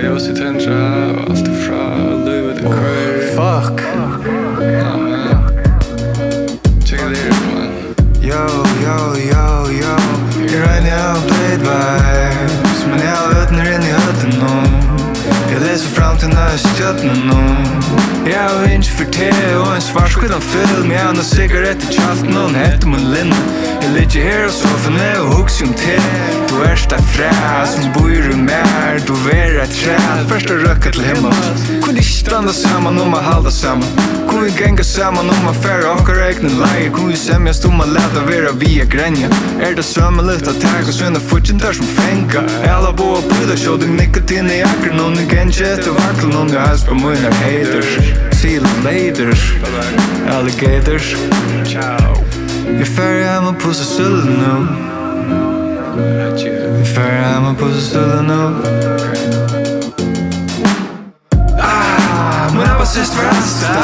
ljus i tändra och allt ifrån livet är queer. Fuck. Ja, man. Check it out, man. Yo, you're right now played vibes. Men jag öppnar in i hötten nu. Jag läser fram till när jag stjötnar nu. Jag har inte för te och en svartskyddan film. Jag har en cigarett i kjaften och en hette min linne. Jag ligger här och soffan och hooks om te. Du är stark frä som bor i mer. Du är ett träd, första röka till himmel. Kunde inte standa samman om att halda samman. Kunde vi gänga samman om att färra och räkna läger. Kunde vi sämjast om att läta vara via gränja. Är det sömmeligt att tag och söna futsin där som fänka. Alla boa bryda sjåd nikotin i akkur. Någon i genjet och vakl. Någon i hals på munar haters. Seal laders, alligators. Ciao. Jag färger hemma på sig sullen nu. Jag färger hemma på sig sullen nu. Men jag var sist för asta.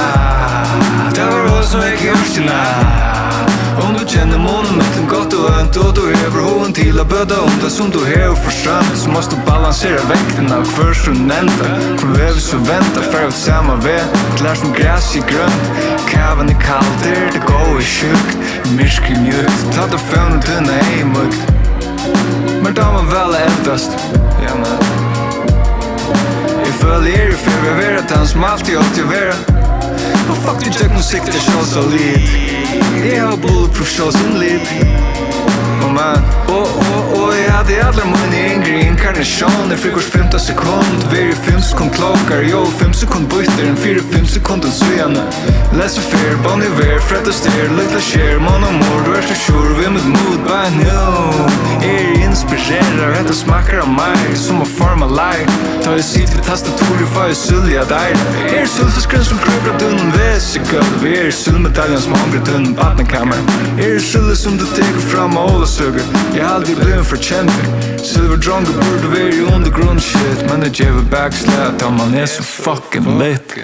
Det var oss som gick i örstina. Om du känner monumentet gott och önt och du över hoven till att böda om det som du har försönt, så måste du balansera väkterna först och nämnda. Kom över så vänta för att samma väg. Klär som gräs i grönt. Kavan är kallt, det går i sjukt. Mysk i mjukt. Ta det fön och tunna är i muggt. Men de var väl eldast. Ja, men jag följer er för jag vet att han som alltid åt jag vera. Och fuck du tök musik det känns så lit. Jag har bulletproof shows in lit. Oh man. Jag hade alla mina yngre inkarnationer. Frikors 15 sekund. Vi är 5 sekund klockar. Jag 5 sekund byter en 4-5 sekunden syane. Läser fer, Bon Iver, Fred Astaire, Lukla Cher, Monomord, du är så sure. Vi är med mood by nu. Inspirerar, detta smakar av mig. Som att forma life. Ta jag sitt vid tastaturer för jag sylja där. Sulfaskren som kryper dunnen väsiga. Vi är sylmedaljen som hungrar dunnen vattenkammaren. Sylle som du teker fram och håller suger. Jag har aldrig blivit förkänd. Silverdronga borde vara i undergrund shit. Men det ger vi backslät om man är så fucking lit.